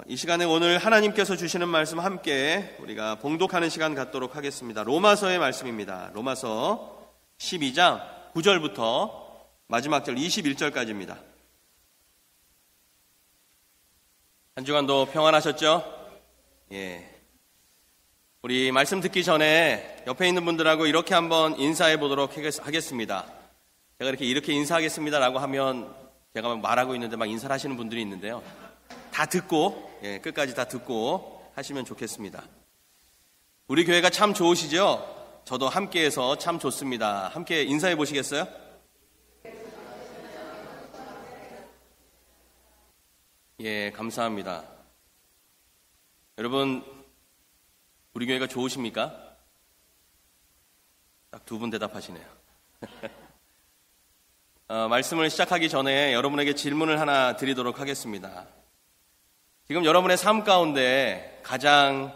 이 시간에 오늘 하나님께서 주시는 말씀 함께 우리가 봉독하는 시간 갖도록 하겠습니다. 로마서의 말씀입니다. 로마서 12장 9절부터 마지막 절 21절까지입니다. 한 주간도 평안하셨죠? 예. 우리 말씀 듣기 전에 옆에 있는 분들하고 이렇게 한번 인사해 보도록 하겠습니다. 제가 이렇게 인사하겠습니다라고 하면 제가 말하고 있는데 막 인사를 하시는 분들이 있는데요. 다 듣고, 끝까지 다 듣고 하시면 좋겠습니다. 우리 교회가 참 좋으시죠? 저도 함께해서 참 좋습니다. 함께 인사해 보시겠어요? 예, 감사합니다. 여러분, 우리 교회가 좋으십니까? 딱 두 분 대답하시네요. 말씀을 시작하기 전에 여러분에게 질문을 하나 드리도록 하겠습니다. 지금 여러분의 삶 가운데 가장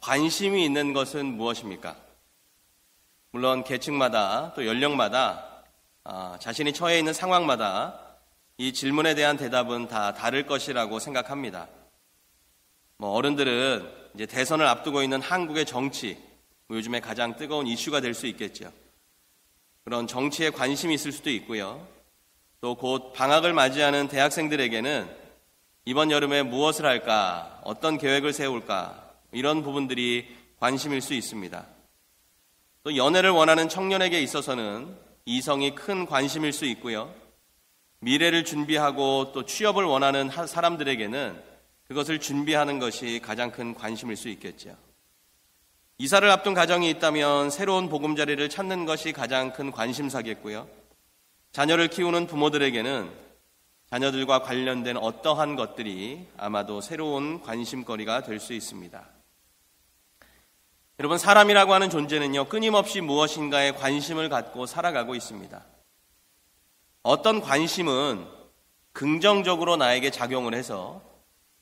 관심이 있는 것은 무엇입니까? 물론 계층마다 또 연령마다 자신이 처해 있는 상황마다 이 질문에 대한 대답은 다 다를 것이라고 생각합니다. 어른들은 이제 대선을 앞두고 있는 한국의 정치, 요즘에 가장 뜨거운 이슈가 될 수 있겠죠. 그런 정치에 관심이 있을 수도 있고요. 또 곧 방학을 맞이하는 대학생들에게는 이번 여름에 무엇을 할까, 어떤 계획을 세울까, 이런 부분들이 관심일 수 있습니다. 또 연애를 원하는 청년에게 있어서는 이성이 큰 관심일 수 있고요. 미래를 준비하고 또 취업을 원하는 사람들에게는 그것을 준비하는 것이 가장 큰 관심일 수 있겠죠. 이사를 앞둔 가정이 있다면 새로운 보금자리를 찾는 것이 가장 큰 관심사겠고요. 자녀를 키우는 부모들에게는 자녀들과 관련된 어떠한 것들이 아마도 새로운 관심거리가 될 수 있습니다. 여러분, 사람이라고 하는 존재는요, 끊임없이 무엇인가에 관심을 갖고 살아가고 있습니다. 어떤 관심은 긍정적으로 나에게 작용을 해서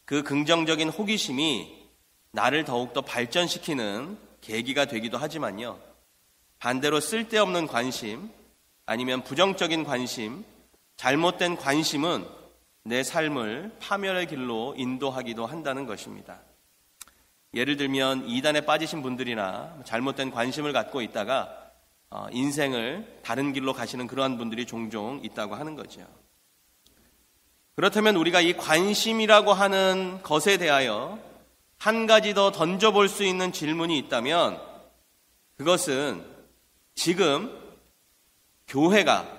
그 긍정적인 호기심이 나를 더욱더 발전시키는 계기가 되기도 하지만요, 반대로 쓸데없는 관심, 아니면 부정적인 관심, 잘못된 관심은 내 삶을 파멸의 길로 인도하기도 한다는 것입니다. 예를 들면 이단에 빠지신 분들이나 잘못된 관심을 갖고 있다가 인생을 다른 길로 가시는 그러한 분들이 종종 있다고 하는 거죠. 그렇다면 우리가 이 관심이라고 하는 것에 대하여 한 가지 더 던져볼 수 있는 질문이 있다면 그것은 지금 교회가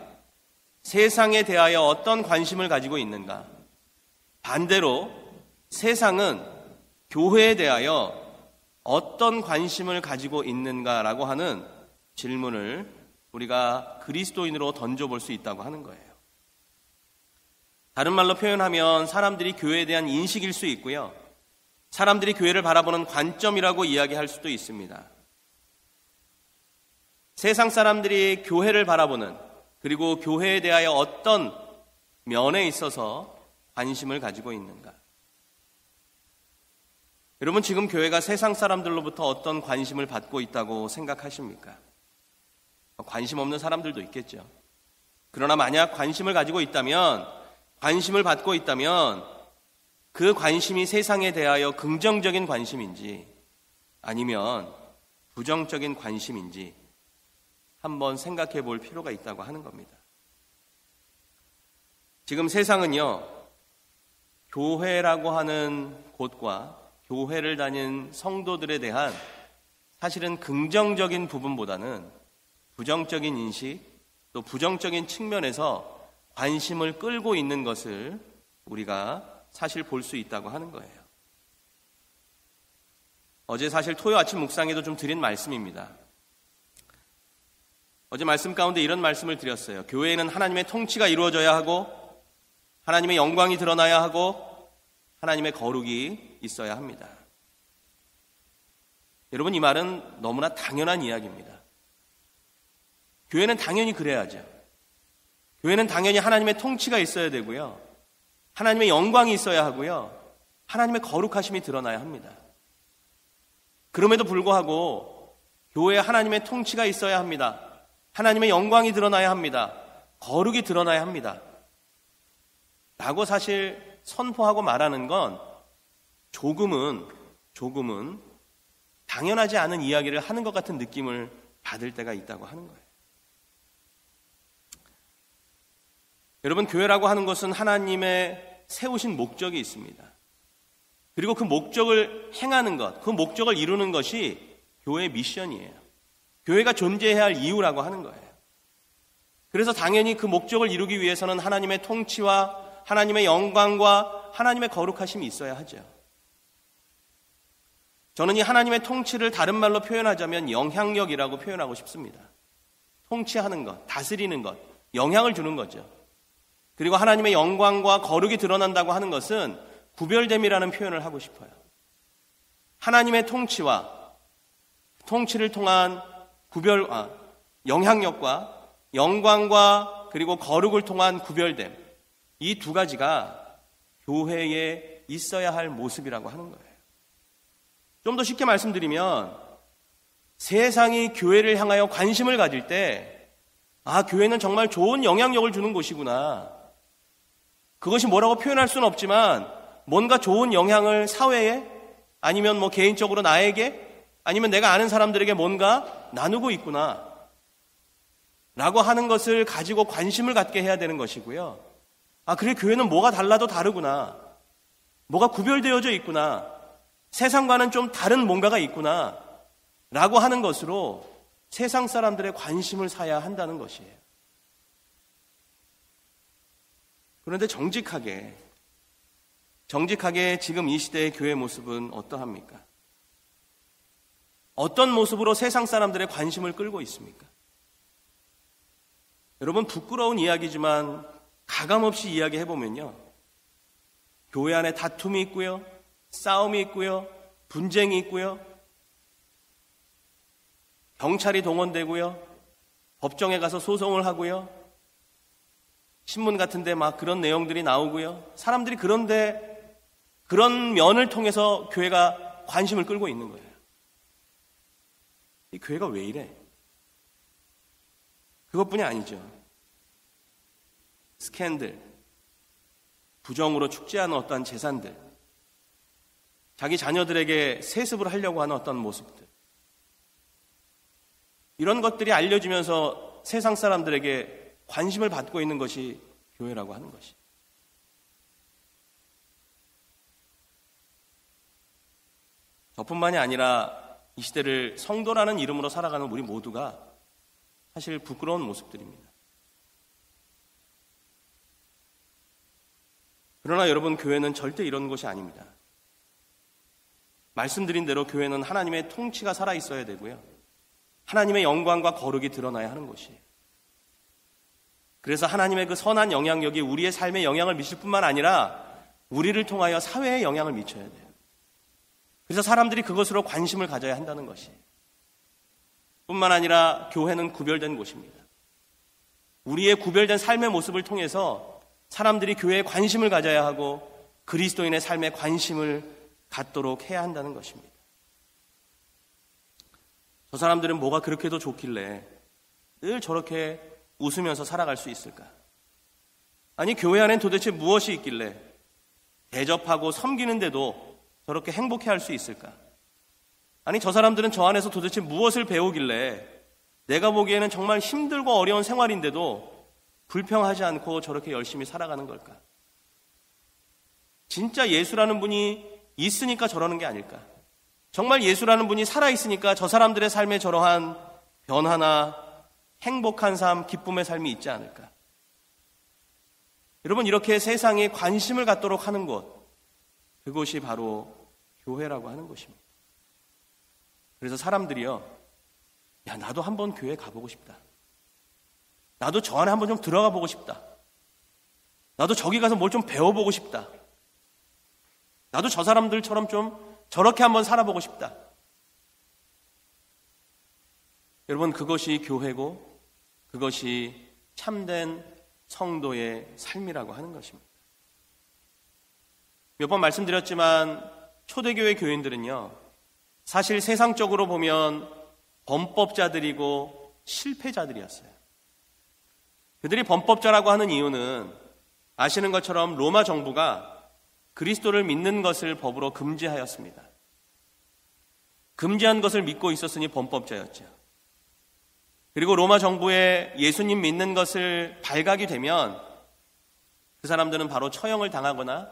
세상에 대하여 어떤 관심을 가지고 있는가? 반대로 세상은 교회에 대하여 어떤 관심을 가지고 있는가라고 하는 질문을 우리가 그리스도인으로 던져볼 수 있다고 하는 거예요. 다른 말로 표현하면 사람들이 교회에 대한 인식일 수 있고요. 사람들이 교회를 바라보는 관점이라고 이야기할 수도 있습니다. 세상 사람들이 교회를 바라보는, 그리고 교회에 대하여 어떤 면에 있어서 관심을 가지고 있는가? 여러분, 지금 교회가 세상 사람들로부터 어떤 관심을 받고 있다고 생각하십니까? 관심 없는 사람들도 있겠죠. 그러나 만약 관심을 가지고 있다면, 관심을 받고 있다면 그 관심이 세상에 대하여 긍정적인 관심인지 아니면 부정적인 관심인지 한번 생각해 볼 필요가 있다고 하는 겁니다. 지금 세상은요, 교회라고 하는 곳과 교회를 다닌 성도들에 대한 사실은 긍정적인 부분보다는 부정적인 인식, 또 부정적인 측면에서 관심을 끌고 있는 것을 우리가 사실 볼 수 있다고 하는 거예요. 어제 사실 토요 아침 묵상에도 좀 드린 말씀입니다. 어제 말씀 가운데 이런 말씀을 드렸어요. 교회에는 하나님의 통치가 이루어져야 하고 하나님의 영광이 드러나야 하고 하나님의 거룩이 있어야 합니다. 여러분, 이 말은 너무나 당연한 이야기입니다. 교회는 당연히 그래야죠. 교회는 당연히 하나님의 통치가 있어야 되고요. 하나님의 영광이 있어야 하고요. 하나님의 거룩하심이 드러나야 합니다. 그럼에도 불구하고 교회에 하나님의 통치가 있어야 합니다. 하나님의 영광이 드러나야 합니다. 거룩이 드러나야 합니다. 라고 사실 선포하고 말하는 건 조금은 당연하지 않은 이야기를 하는 것 같은 느낌을 받을 때가 있다고 하는 거예요. 여러분, 교회라고 하는 것은 하나님의 세우신 목적이 있습니다. 그리고 그 목적을 행하는 것, 그 목적을 이루는 것이 교회의 미션이에요. 교회가 존재해야 할 이유라고 하는 거예요. 그래서 당연히 그 목적을 이루기 위해서는 하나님의 통치와 하나님의 영광과 하나님의 거룩하심이 있어야 하죠. 저는 이 하나님의 통치를 다른 말로 표현하자면 영향력이라고 표현하고 싶습니다. 통치하는 것, 다스리는 것, 영향을 주는 거죠. 그리고 하나님의 영광과 거룩이 드러난다고 하는 것은 구별됨이라는 표현을 하고 싶어요. 하나님의 통치와 통치를 통한 영향력과 영광과 그리고 거룩을 통한 구별됨, 이 두 가지가 교회에 있어야 할 모습이라고 하는 거예요. 좀 더 쉽게 말씀드리면 세상이 교회를 향하여 관심을 가질 때 교회는 정말 좋은 영향력을 주는 곳이구나. 그것이 뭐라고 표현할 수는 없지만 뭔가 좋은 영향을 사회에 아니면 개인적으로 나에게 아니면 내가 아는 사람들에게 뭔가 나누고 있구나 라고 하는 것을 가지고 관심을 갖게 해야 되는 것이고요. 그래, 교회는 뭐가 달라도 다르구나. 뭐가 구별되어져 있구나. 세상과는 좀 다른 뭔가가 있구나 라고 하는 것으로 세상 사람들의 관심을 사야 한다는 것이에요. 그런데 정직하게 지금 이 시대의 교회 모습은 어떠합니까? 어떤 모습으로 세상 사람들의 관심을 끌고 있습니까? 여러분, 부끄러운 이야기지만 가감없이 이야기해보면요, 교회 안에 다툼이 있고요, 싸움이 있고요, 분쟁이 있고요, 경찰이 동원되고요, 법정에 가서 소송을 하고요, 신문 같은 데 막 그런 내용들이 나오고요, 사람들이 그런 면을 통해서 교회가 관심을 끌고 있는 거예요. 이 교회가 왜 이래? 그것뿐이 아니죠. 스캔들, 부정으로 축제하는 어떠한 재산들, 자기 자녀들에게 세습을 하려고 하는 어떤 모습들, 이런 것들이 알려지면서 세상 사람들에게 관심을 받고 있는 것이 교회라고 하는 것이. 저뿐만이 아니라 이 시대를 성도라는 이름으로 살아가는 우리 모두가 사실 부끄러운 모습들입니다. 그러나 여러분, 교회는 절대 이런 것이 아닙니다. 말씀드린 대로 교회는 하나님의 통치가 살아있어야 되고요, 하나님의 영광과 거룩이 드러나야 하는 것이에요. 그래서 하나님의 그 선한 영향력이 우리의 삶에 영향을 미칠 뿐만 아니라 우리를 통하여 사회에 영향을 미쳐야 돼요. 그래서 사람들이 그것으로 관심을 가져야 한다는 것이에요. 뿐만 아니라 교회는 구별된 곳입니다. 우리의 구별된 삶의 모습을 통해서 사람들이 교회에 관심을 가져야 하고 그리스도인의 삶에 관심을 갖도록 해야 한다는 것입니다. 저 사람들은 뭐가 그렇게도 좋길래 늘 저렇게 웃으면서 살아갈 수 있을까? 아니, 교회 안엔 도대체 무엇이 있길래 대접하고 섬기는데도 저렇게 행복해할 수 있을까? 아니, 저 사람들은 저 안에서 도대체 무엇을 배우길래 내가 보기에는 정말 힘들고 어려운 생활인데도 불평하지 않고 저렇게 열심히 살아가는 걸까? 진짜 예수라는 분이 있으니까 저러는 게 아닐까? 정말 예수라는 분이 살아있으니까 저 사람들의 삶에 저러한 변화나 행복한 삶, 기쁨의 삶이 있지 않을까? 여러분, 이렇게 세상에 관심을 갖도록 하는 곳, 그곳이 바로 교회라고 하는 것입니다. 그래서 사람들이요, 나도 한번 교회 가보고 싶다. 나도 저 안에 한번 좀 들어가 보고 싶다. 나도 저기 가서 뭘 좀 배워보고 싶다. 나도 저 사람들처럼 좀 저렇게 한번 살아보고 싶다. 여러분, 그것이 교회고 그것이 참된 성도의 삶이라고 하는 것입니다. 몇 번 말씀드렸지만 초대교회 교인들은요, 사실 세상적으로 보면 범법자들이고 실패자들이었어요. 그들이 범법자라고 하는 이유는 아시는 것처럼 로마 정부가 그리스도를 믿는 것을 법으로 금지하였습니다. 금지한 것을 믿고 있었으니 범법자였죠. 그리고 로마 정부에 예수님 믿는 것을 발각이 되면 그 사람들은 바로 처형을 당하거나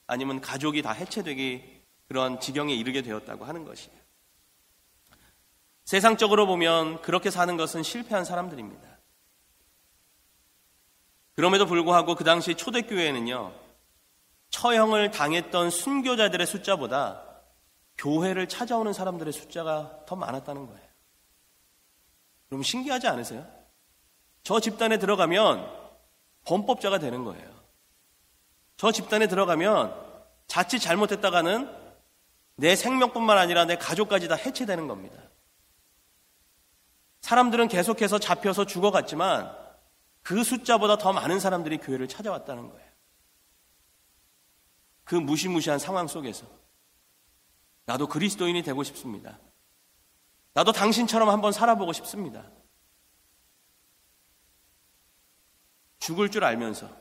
아니면 가족이 다 해체되기 그런 지경에 이르게 되었다고 하는 것이에요. 세상적으로 보면 그렇게 사는 것은 실패한 사람들입니다. 그럼에도 불구하고 그 당시 초대교회에는요, 처형을 당했던 순교자들의 숫자보다 교회를 찾아오는 사람들의 숫자가 더 많았다는 거예요. 그럼 신기하지 않으세요? 저 집단에 들어가면 범법자가 되는 거예요. 저 집단에 들어가면 자칫 잘못했다가는 내 생명뿐만 아니라 내 가족까지 다 해체되는 겁니다. 사람들은 계속해서 잡혀서 죽어갔지만 그 숫자보다 더 많은 사람들이 교회를 찾아왔다는 거예요. 그 무시무시한 상황 속에서 나도 그리스도인이 되고 싶습니다. 나도 당신처럼 한번 살아보고 싶습니다. 죽을 줄 알면서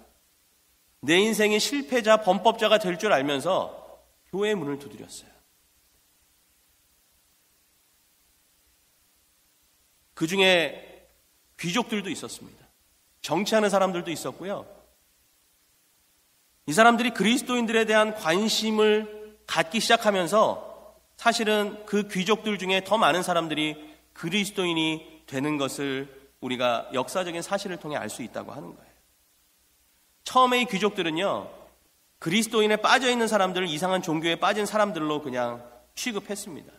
내 인생이 실패자, 범법자가 될 줄 알면서 교회의 문을 두드렸어요. 그 중에 귀족들도 있었습니다. 정치하는 사람들도 있었고요. 이 사람들이 그리스도인들에 대한 관심을 갖기 시작하면서 사실은 그 귀족들 중에 더 많은 사람들이 그리스도인이 되는 것을 우리가 역사적인 사실을 통해 알 수 있다고 하는 거예요. 처음에 이 귀족들은요, 그리스도인에 빠져있는 사람들을 이상한 종교에 빠진 사람들로 그냥 취급했습니다.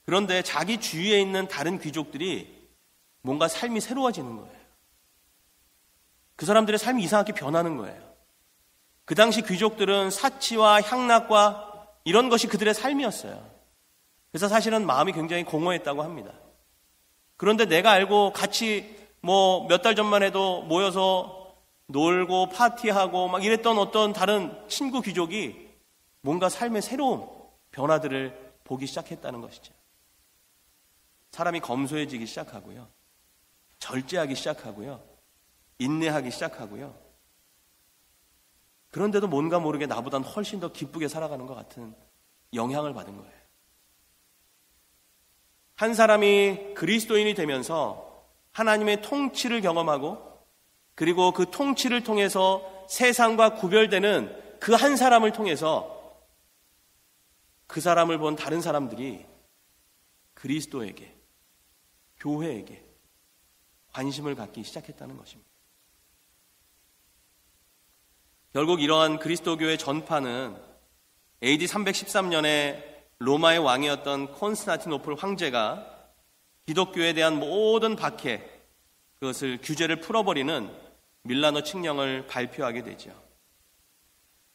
그런데 자기 주위에 있는 다른 귀족들이 뭔가 삶이 새로워지는 거예요. 그 사람들의 삶이 이상하게 변하는 거예요. 그 당시 귀족들은 사치와 향락과 이런 것이 그들의 삶이었어요. 그래서 사실은 마음이 굉장히 공허했다고 합니다. 그런데 내가 알고 같이 몇 달 전만 해도 모여서 놀고 파티하고 막 이랬던 어떤 다른 친구 귀족이 뭔가 삶의 새로운 변화들을 보기 시작했다는 것이죠. 사람이 검소해지기 시작하고요. 절제하기 시작하고요. 인내하기 시작하고요. 그런데도 뭔가 모르게 나보단 훨씬 더 기쁘게 살아가는 것 같은 영향을 받은 거예요. 한 사람이 그리스도인이 되면서 하나님의 통치를 경험하고 그리고 그 통치를 통해서 세상과 구별되는 그 한 사람을 통해서 그 사람을 본 다른 사람들이 그리스도에게, 교회에게 관심을 갖기 시작했다는 것입니다. 결국 이러한 그리스도교의 전파는 AD 313년에 로마의 왕이었던 콘스탄티노플 황제가 기독교에 대한 모든 박해, 그것을 규제를 풀어버리는 밀라노 칙령을 발표하게 되죠.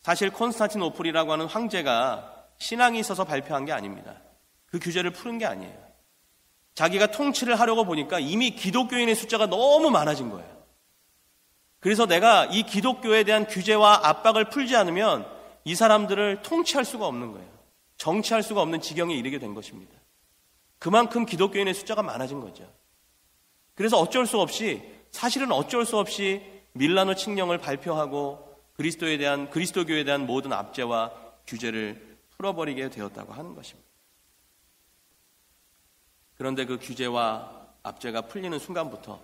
사실 콘스탄티노플이라고 하는 황제가 신앙이 있어서 발표한 게 아닙니다. 그 규제를 푸는 게 아니에요. 자기가 통치를 하려고 보니까 이미 기독교인의 숫자가 너무 많아진 거예요. 그래서 내가 이 기독교에 대한 규제와 압박을 풀지 않으면 이 사람들을 통치할 수가 없는 거예요. 정치할 수가 없는 지경에 이르게 된 것입니다. 그만큼 기독교인의 숫자가 많아진 거죠. 그래서 사실은 어쩔 수 없이 밀라노 칙령을 발표하고 그리스도교에 대한 모든 압제와 규제를 풀어버리게 되었다고 하는 것입니다. 그런데 그 규제와 압제가 풀리는 순간부터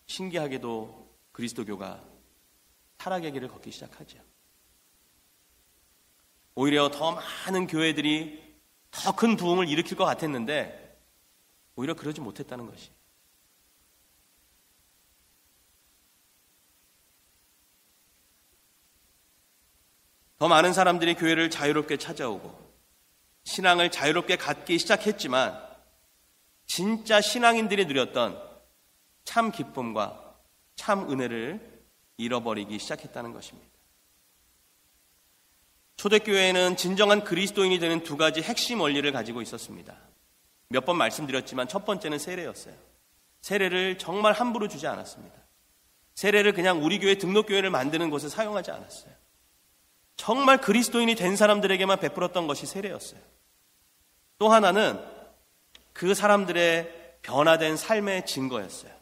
신기하게도 그리스도교가 타락의 길을 걷기 시작하죠. 오히려 더 많은 교회들이 더 큰 부흥을 일으킬 것 같았는데 오히려 그러지 못했다는 것이. 더 많은 사람들이 교회를 자유롭게 찾아오고 신앙을 자유롭게 갖기 시작했지만 진짜 신앙인들이 누렸던 참 기쁨과 참 은혜를 잃어버리기 시작했다는 것입니다. 초대교회에는 진정한 그리스도인이 되는 두 가지 핵심 원리를 가지고 있었습니다. 몇 번 말씀드렸지만 첫 번째는 세례였어요. 세례를 정말 함부로 주지 않았습니다. 세례를 그냥 우리 교회 등록교회를 만드는 곳에 사용하지 않았어요. 정말 그리스도인이 된 사람들에게만 베풀었던 것이 세례였어요. 또 하나는 그 사람들의 변화된 삶의 증거였어요.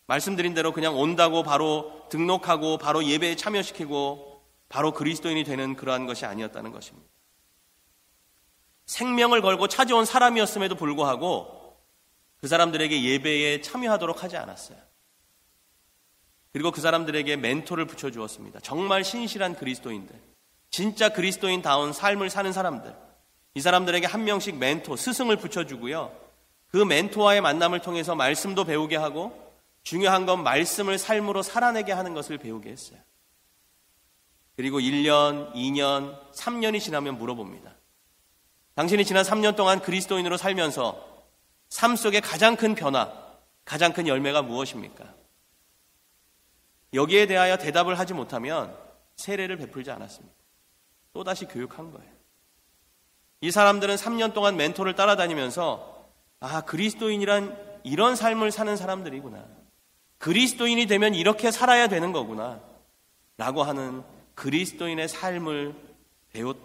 말씀드린 대로 그냥 온다고 바로 등록하고 바로 예배에 참여시키고 바로 그리스도인이 되는 그러한 것이 아니었다는 것입니다. 생명을 걸고 찾아온 사람이었음에도 불구하고 그 사람들에게 예배에 참여하도록 하지 않았어요. 그리고 그 사람들에게 멘토를 붙여주었습니다. 정말 신실한 그리스도인들, 진짜 그리스도인다운 삶을 사는 사람들, 이 사람들에게 한 명씩 멘토, 스승을 붙여주고요. 그 멘토와의 만남을 통해서 말씀도 배우게 하고 중요한 건 말씀을 삶으로 살아내게 하는 것을 배우게 했어요. 그리고 1년, 2년, 3년이 지나면 물어봅니다. 당신이 지난 3년 동안 그리스도인으로 살면서 삶 속에 가장 큰 변화, 가장 큰 열매가 무엇입니까? 여기에 대하여 대답을 하지 못하면 세례를 베풀지 않았습니다. 또다시 교육한 거예요. 이 사람들은 3년 동안 멘토를 따라다니면서 그리스도인이란 이런 삶을 사는 사람들이구나. 그리스도인이 되면 이렇게 살아야 되는 거구나. 라고 하는 그리스도인의 삶을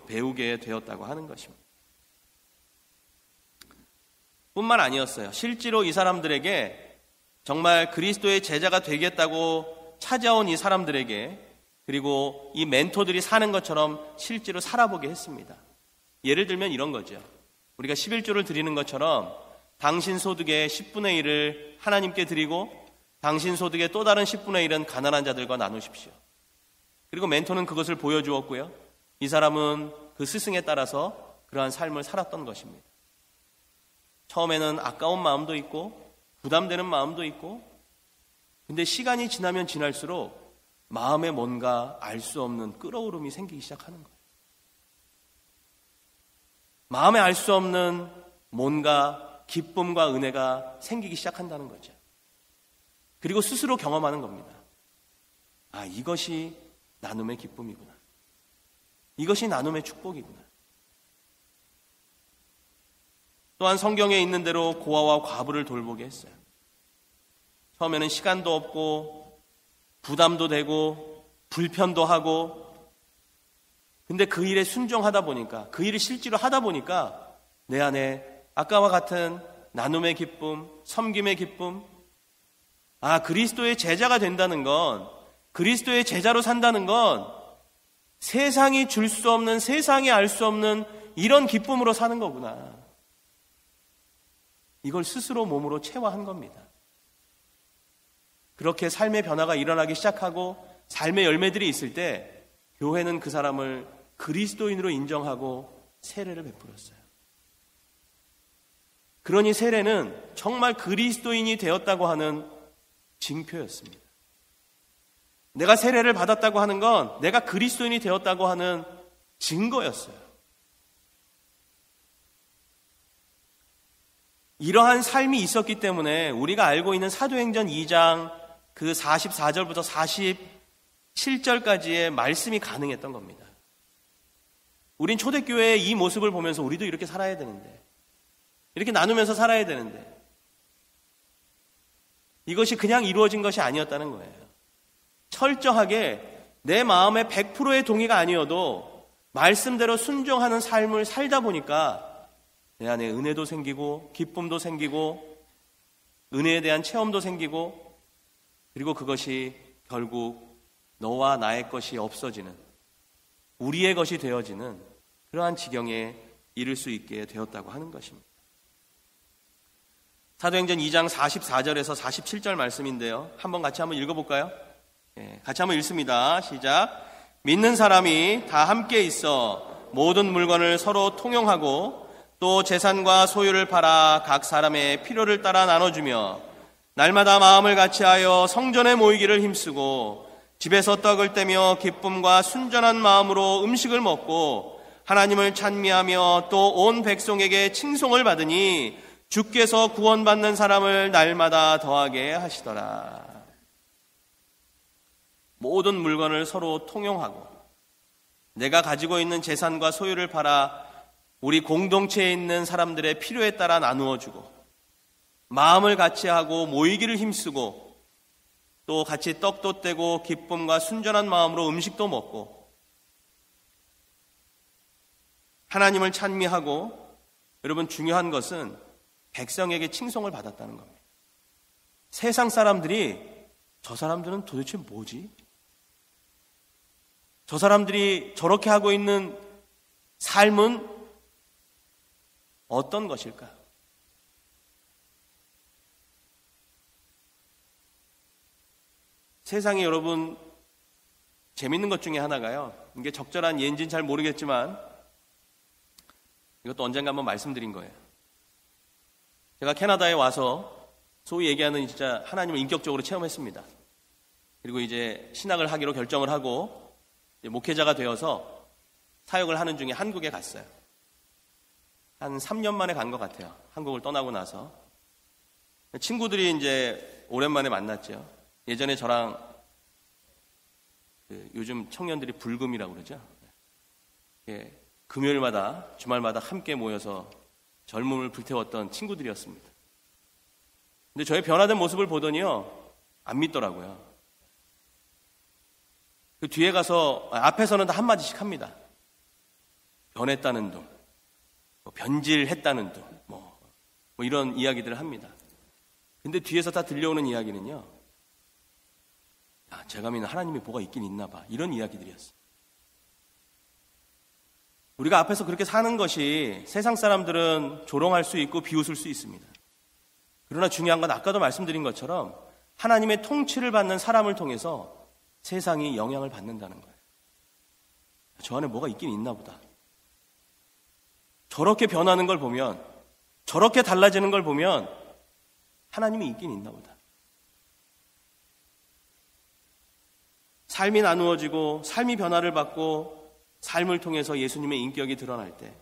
배우게 되었다고 하는 것입니다. 뿐만 아니었어요. 실제로 이 사람들에게 정말 그리스도의 제자가 되겠다고 찾아온 이 사람들에게 그리고 이 멘토들이 사는 것처럼 실제로 살아보게 했습니다. 예를 들면 이런 거죠. 우리가 11조를 드리는 것처럼 당신 소득의 10분의 1을 하나님께 드리고 당신 소득의 또 다른 10분의 1은 가난한 자들과 나누십시오. 그리고 멘토는 그것을 보여주었고요. 이 사람은 그 스승에 따라서 그러한 삶을 살았던 것입니다. 처음에는 아까운 마음도 있고 부담되는 마음도 있고 근데 시간이 지나면 지날수록 마음에 뭔가 알 수 없는 끓어오름이 생기기 시작하는 거예요. 마음에 알 수 없는 뭔가 기쁨과 은혜가 생기기 시작한다는 거죠. 그리고 스스로 경험하는 겁니다. 이것이 나눔의 기쁨이구나. 이것이 나눔의 축복이구나. 또한 성경에 있는 대로 고아와 과부를 돌보게 했어요. 처음에는 시간도 없고 부담도 되고 불편도 하고 근데 그 일에 순종하다 보니까 그 일을 실제로 하다 보니까 내 안에 아까와 같은 나눔의 기쁨, 섬김의 기쁨 그리스도의 제자가 된다는 건 그리스도의 제자로 산다는 건 세상이 줄 수 없는 세상이 알 수 없는 이런 기쁨으로 사는 거구나. 이걸 스스로 몸으로 체화한 겁니다. 그렇게 삶의 변화가 일어나기 시작하고 삶의 열매들이 있을 때 교회는 그 사람을 그리스도인으로 인정하고 세례를 베풀었어요. 그러니 세례는 정말 그리스도인이 되었다고 하는 징표였습니다. 내가 세례를 받았다고 하는 건 내가 그리스도인이 되었다고 하는 증거였어요. 이러한 삶이 있었기 때문에 우리가 알고 있는 사도행전 2장 그 44절부터 47절까지의 말씀이 가능했던 겁니다. 우린 초대교회의 이 모습을 보면서 우리도 이렇게 살아야 되는데 이렇게 나누면서 살아야 되는데 이것이 그냥 이루어진 것이 아니었다는 거예요. 철저하게 내 마음의 100%의 동의가 아니어도 말씀대로 순종하는 삶을 살다 보니까 내 안에 은혜도 생기고 기쁨도 생기고 은혜에 대한 체험도 생기고 그리고 그것이 결국 너와 나의 것이 없어지는 우리의 것이 되어지는 그러한 지경에 이를 수 있게 되었다고 하는 것입니다. 사도행전 2장 44절에서 47절 말씀인데요. 같이 한번 읽어볼까요? 같이 한번 읽습니다. 시작. 믿는 사람이 다 함께 있어 모든 물건을 서로 통용하고 또 재산과 소유를 팔아 각 사람의 필요를 따라 나눠주며 날마다 마음을 같이하여 성전에 모이기를 힘쓰고 집에서 떡을 떼며 기쁨과 순전한 마음으로 음식을 먹고 하나님을 찬미하며 또 온 백성에게 칭송을 받으니 주께서 구원받는 사람을 날마다 더하게 하시더라. 모든 물건을 서로 통용하고 내가 가지고 있는 재산과 소유를 팔아 우리 공동체에 있는 사람들의 필요에 따라 나누어주고 마음을 같이 하고 모이기를 힘쓰고 또 같이 떡도 떼고 기쁨과 순전한 마음으로 음식도 먹고 하나님을 찬미하고 여러분 중요한 것은 백성에게 칭송을 받았다는 겁니다. 세상 사람들이 저 사람들은 도대체 뭐지? 저 사람들이 저렇게 하고 있는 삶은 어떤 것일까? 세상에 여러분 재밌는 것 중에 하나가요. 이게 적절한 예인지는 잘 모르겠지만 이것도 언젠가 한번 말씀드린 거예요. 제가 캐나다에 와서 소위 얘기하는 진짜 하나님을 인격적으로 체험했습니다. 그리고 이제 신학을 하기로 결정을 하고 목회자가 되어서 사역을 하는 중에 한국에 갔어요. 한 3년 만에 간 것 같아요. 한국을 떠나고 나서. 친구들이 이제 오랜만에 만났죠. 예전에 저랑 요즘 청년들이 불금이라고 그러죠. 금요일마다 주말마다 함께 모여서 젊음을 불태웠던 친구들이었습니다. 근데 저의 변화된 모습을 보더니요 안 믿더라고요. 그 뒤에 가서 앞에서는 다 한마디씩 합니다. 변했다는 둥, 변질했다는 둥, 뭐 이런 이야기들을 합니다. 근데 뒤에서 다 들려오는 이야기는요, 제가 믿는 하나님이 뭐가 있긴 있나 봐, 이런 이야기들이었어요. 우리가 앞에서 그렇게 사는 것이 세상 사람들은 조롱할 수 있고 비웃을 수 있습니다. 그러나 중요한 건 아까도 말씀드린 것처럼 하나님의 통치를 받는 사람을 통해서 세상이 영향을 받는다는 거예요. 저 안에 뭐가 있긴 있나 보다. 저렇게 변하는 걸 보면, 저렇게 달라지는 걸 보면 하나님이 있긴 있나 보다. 삶이 나누어지고 삶이 변화를 받고 삶을 통해서 예수님의 인격이 드러날 때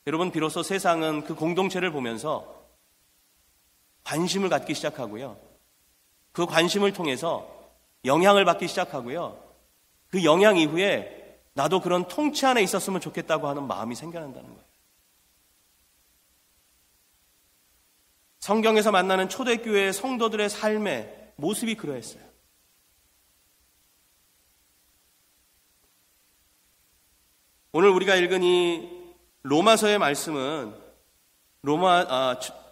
여러분 비로소 세상은 그 공동체를 보면서 관심을 갖기 시작하고요. 그 관심을 통해서 영향을 받기 시작하고요. 그 영향 이후에 나도 그런 통치 안에 있었으면 좋겠다고 하는 마음이 생겨난다는 거예요. 성경에서 만나는 초대교회의 성도들의 삶의 모습이 그러했어요. 오늘 우리가 읽은 이 로마서의 말씀은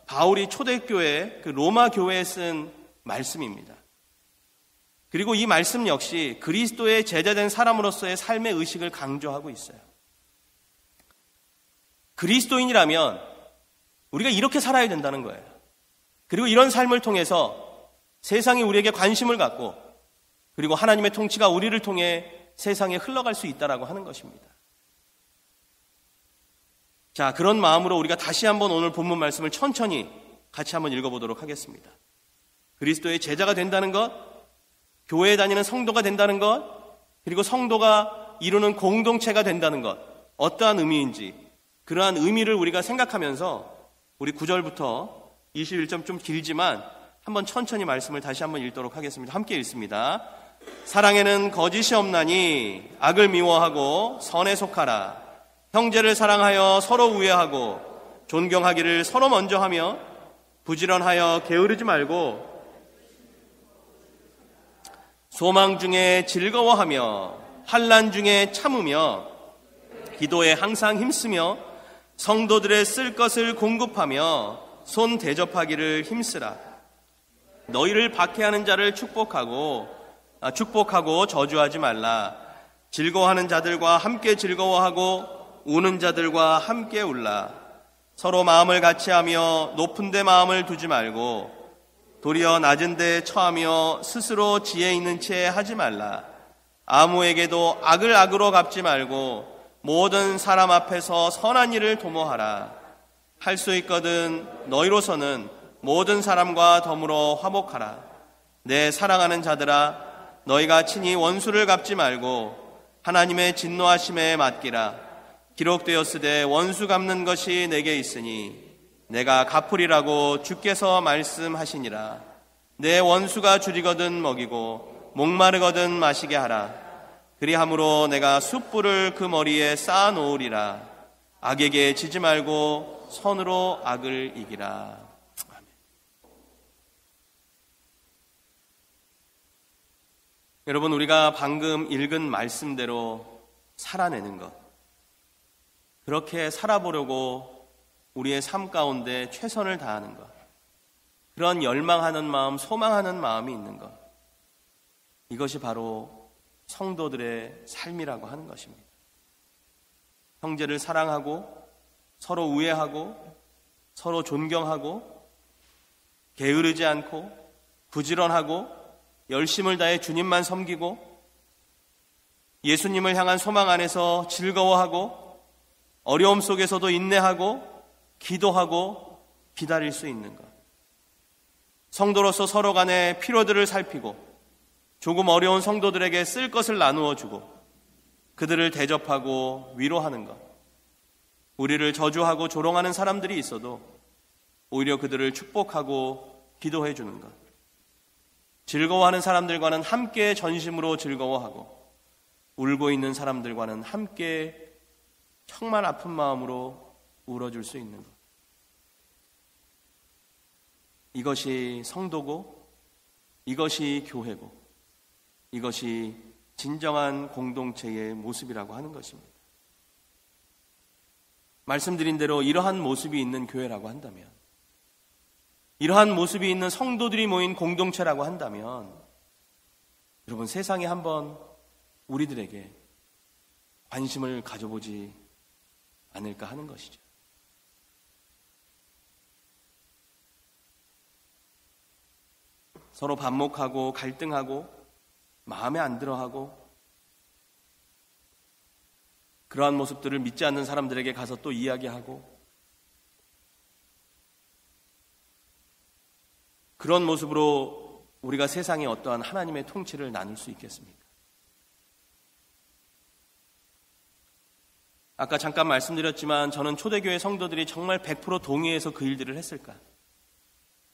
바울이 초대교회, 그 로마 교회에 쓴 말씀입니다. 그리고 이 말씀 역시 그리스도의 제자된 사람으로서의 삶의 의식을 강조하고 있어요. 그리스도인이라면 우리가 이렇게 살아야 된다는 거예요. 그리고 이런 삶을 통해서 세상이 우리에게 관심을 갖고 그리고 하나님의 통치가 우리를 통해 세상에 흘러갈 수 있다라고 하는 것입니다. 자, 그런 마음으로 우리가 다시 한번 오늘 본문 말씀을 천천히 같이 한번 읽어보도록 하겠습니다. 그리스도의 제자가 된다는 것, 교회에 다니는 성도가 된다는 것, 그리고 성도가 이루는 공동체가 된다는 것, 어떠한 의미인지 그러한 의미를 우리가 생각하면서 우리 9절부터 21점 좀 길지만 한번 천천히 말씀을 다시 한번 읽도록 하겠습니다. 함께 읽습니다. 사랑에는 거짓이 없나니 악을 미워하고 선에 속하라. 형제를 사랑하여 서로 우애하고 존경하기를 서로 먼저 하며 부지런하여 게으르지 말고 소망 중에 즐거워하며 환난 중에 참으며 기도에 항상 힘쓰며 성도들의 쓸 것을 공급하며 손 대접하기를 힘쓰라. 너희를 박해하는 자를 축복하고 저주하지 말라. 즐거워하는 자들과 함께 즐거워하고 우는 자들과 함께 울라. 서로 마음을 같이하며 높은 데 마음을 두지 말고 도리어 낮은 데 처하며 스스로 지혜 있는 채 하지 말라. 아무에게도 악을 악으로 갚지 말고 모든 사람 앞에서 선한 일을 도모하라. 할 수 있거든 너희로서는 모든 사람과 더불어 화목하라. 내 사랑하는 자들아, 너희가 친히 원수를 갚지 말고 하나님의 진노하심에 맡기라. 기록되었으되 원수 갚는 것이 내게 있으니 내가 갚으리라고 주께서 말씀하시니라. 내 원수가 줄이거든 먹이고 목마르거든 마시게 하라. 그리함으로 내가 숯불을 그 머리에 쌓아 놓으리라. 악에게 지지 말고 선으로 악을 이기라. 아멘. 여러분, 우리가 방금 읽은 말씀대로 살아내는 것, 그렇게 살아보려고 우리의 삶 가운데 최선을 다하는 것, 그런 열망하는 마음, 소망하는 마음이 있는 것, 이것이 바로 성도들의 삶이라고 하는 것입니다. 형제를 사랑하고 서로 우애하고 서로 존경하고 게으르지 않고 부지런하고 열심을 다해 주님만 섬기고 예수님을 향한 소망 안에서 즐거워하고 어려움 속에서도 인내하고 기도하고 기다릴 수 있는 것. 성도로서 서로 간의 필요들을 살피고 조금 어려운 성도들에게 쓸 것을 나누어 주고 그들을 대접하고 위로하는 것. 우리를 저주하고 조롱하는 사람들이 있어도 오히려 그들을 축복하고 기도해 주는 것. 즐거워하는 사람들과는 함께 전심으로 즐거워하고 울고 있는 사람들과는 함께 정말 아픈 마음으로 울어줄 수 있는 것. 이것이 성도고 이것이 교회고 이것이 진정한 공동체의 모습이라고 하는 것입니다. 말씀드린 대로 이러한 모습이 있는 교회라고 한다면, 이러한 모습이 있는 성도들이 모인 공동체라고 한다면, 여러분 세상에 한번 우리들에게 관심을 가져보지 않을까 하는 것이죠. 서로 반목하고 갈등하고 마음에 안 들어하고 그러한 모습들을 믿지 않는 사람들에게 가서 또 이야기하고 그런 모습으로 우리가 세상에 어떠한 하나님의 통치를 나눌 수 있겠습니까? 아까 잠깐 말씀드렸지만 저는 초대교회 성도들이 정말 100% 동의해서 그 일들을 했을까?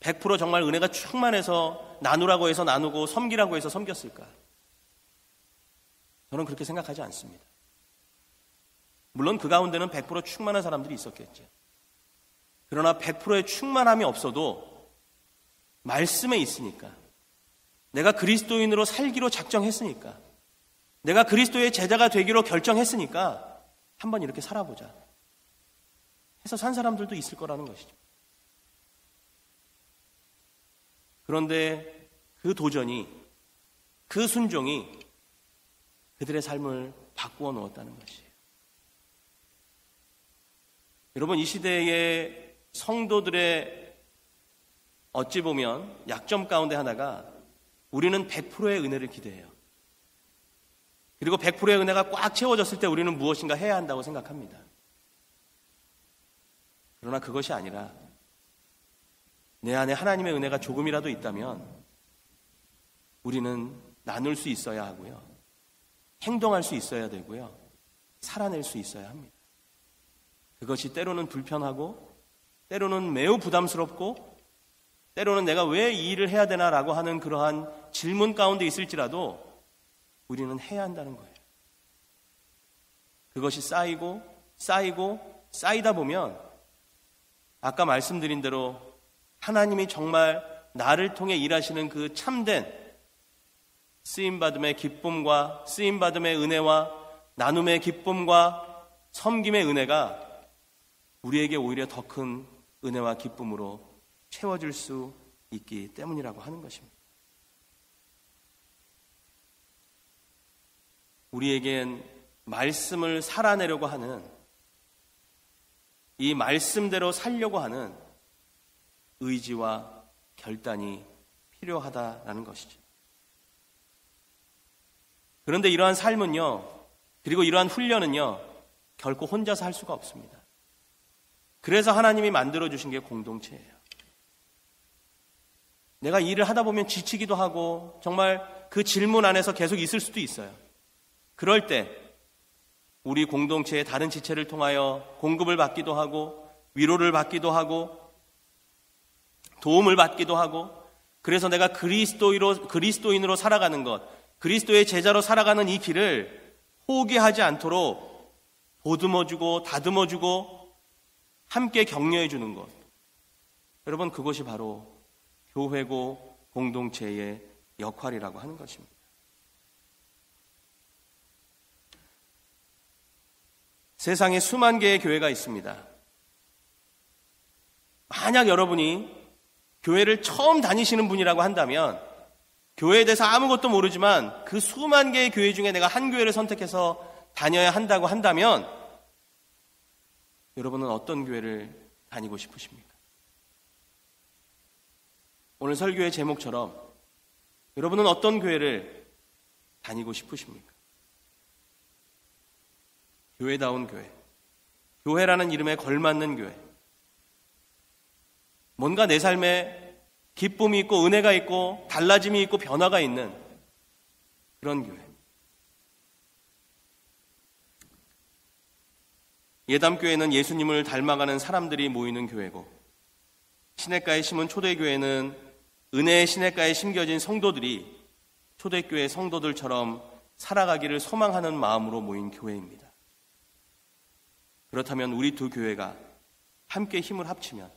100% 정말 은혜가 충만해서 나누라고 해서 나누고 섬기라고 해서 섬겼을까? 저는 그렇게 생각하지 않습니다. 물론 그 가운데는 100% 충만한 사람들이 있었겠죠. 그러나 100%의 충만함이 없어도 말씀에 있으니까, 내가 그리스도인으로 살기로 작정했으니까, 내가 그리스도의 제자가 되기로 결정했으니까 한번 이렇게 살아보자 해서 산 사람들도 있을 거라는 것이죠. 그런데 그 도전이, 그 순종이 그들의 삶을 바꾸어 놓았다는 것이에요. 여러분, 이 시대의 성도들의 어찌 보면 약점 가운데 하나가 우리는 100%의 은혜를 기대해요. 그리고 100%의 은혜가 꽉 채워졌을 때 우리는 무엇인가 해야 한다고 생각합니다. 그러나 그것이 아니라 내 안에 하나님의 은혜가 조금이라도 있다면 우리는 나눌 수 있어야 하고요. 행동할 수 있어야 되고요. 살아낼 수 있어야 합니다. 그것이 때로는 불편하고 때로는 매우 부담스럽고 때로는 내가 왜 이 일을 해야 되나라고 하는 그러한 질문 가운데 있을지라도 우리는 해야 한다는 거예요. 그것이 쌓이고 쌓이다 보면 아까 말씀드린 대로 하나님이 정말 나를 통해 일하시는 그 참된 쓰임받음의 기쁨과 쓰임받음의 은혜와 나눔의 기쁨과 섬김의 은혜가 우리에게 오히려 더 큰 은혜와 기쁨으로 채워질 수 있기 때문이라고 하는 것입니다. 우리에겐 말씀을 살아내려고 하는, 이 말씀대로 살려고 하는 의지와 결단이 필요하다라는 것이죠. 그런데 이러한 삶은요, 그리고 이러한 훈련은요, 결코 혼자서 할 수가 없습니다. 그래서 하나님이 만들어주신 게 공동체예요. 내가 일을 하다 보면 지치기도 하고 정말 그 질문 안에서 계속 있을 수도 있어요. 그럴 때 우리 공동체의 다른 지체를 통하여 공급을 받기도 하고 위로를 받기도 하고 도움을 받기도 하고, 그래서 내가 그리스도인으로 살아가는 것, 그리스도의 제자로 살아가는 이 길을 포기하지 않도록 보듬어주고 다듬어주고 함께 격려해 주는 것. 여러분, 그것이 바로 교회고 공동체의 역할이라고 하는 것입니다. 세상에 수만 개의 교회가 있습니다. 만약 여러분이 교회를 처음 다니시는 분이라고 한다면 교회에 대해서 아무것도 모르지만 그 수만 개의 교회 중에 내가 한 교회를 선택해서 다녀야 한다고 한다면 여러분은 어떤 교회를 다니고 싶으십니까? 오늘 설교의 제목처럼 여러분은 어떤 교회를 다니고 싶으십니까? 교회다운 교회, 교회라는 이름에 걸맞는 교회, 뭔가 내 삶에 기쁨이 있고 은혜가 있고 달라짐이 있고 변화가 있는 그런 교회. 예담교회는 예수님을 닮아가는 사람들이 모이는 교회고, 시냇가에 심은 초대교회는 은혜의 시냇가에 심겨진 성도들이 초대교회 성도들처럼 살아가기를 소망하는 마음으로 모인 교회입니다. 그렇다면 우리 두 교회가 함께 힘을 합치면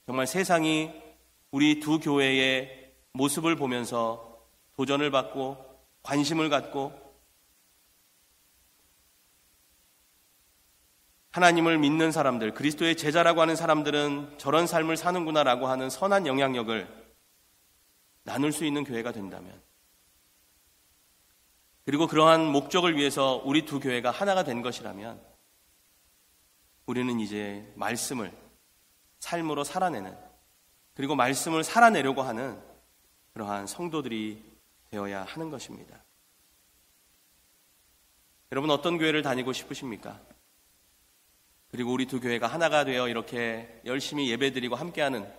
정말 세상이 우리 두 교회의 모습을 보면서 도전을 받고 관심을 갖고 하나님을 믿는 사람들, 그리스도의 제자라고 하는 사람들은 저런 삶을 사는구나라고 하는 선한 영향력을 나눌 수 있는 교회가 된다면, 그리고 그러한 목적을 위해서 우리 두 교회가 하나가 된 것이라면 우리는 이제 말씀을 삶으로 살아내는, 그리고 말씀을 살아내려고 하는 그러한 성도들이 되어야 하는 것입니다. 여러분 어떤 교회를 다니고 싶으십니까? 그리고 우리 두 교회가 하나가 되어 이렇게 열심히 예배드리고 함께하는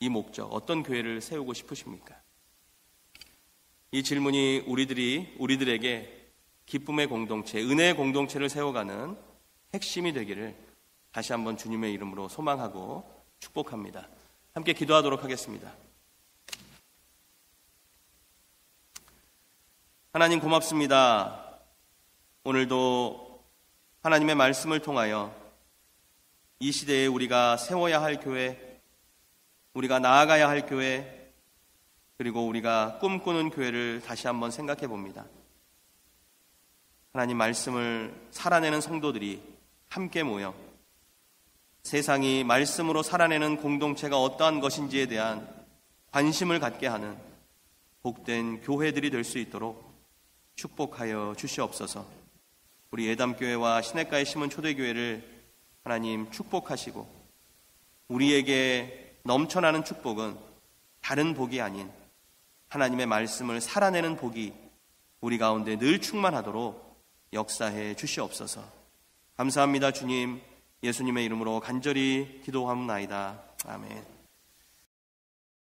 이 목적, 어떤 교회를 세우고 싶으십니까? 이 질문이 우리들에게 기쁨의 공동체, 은혜의 공동체를 세워가는 핵심이 되기를 다시 한번 주님의 이름으로 소망하고 축복합니다. 함께 기도하도록 하겠습니다. 하나님 고맙습니다. 오늘도 하나님의 말씀을 통하여 이 시대에 우리가 세워야 할 교회, 우리가 나아가야 할 교회, 그리고 우리가 꿈꾸는 교회를 다시 한번 생각해 봅니다. 하나님 말씀을 살아내는 성도들이 함께 모여 세상이 말씀으로 살아내는 공동체가 어떠한 것인지에 대한 관심을 갖게 하는 복된 교회들이 될 수 있도록 축복하여 주시옵소서. 우리 예담교회와 시냇가에 심은 초대교회를 하나님 축복하시고, 우리에게 넘쳐나는 축복은 다른 복이 아닌 하나님의 말씀을 살아내는 복이 우리 가운데 늘 충만하도록 역사해 주시옵소서. 감사합니다. 주님, 예수님의 이름으로 간절히 기도하옵나이다. 아멘.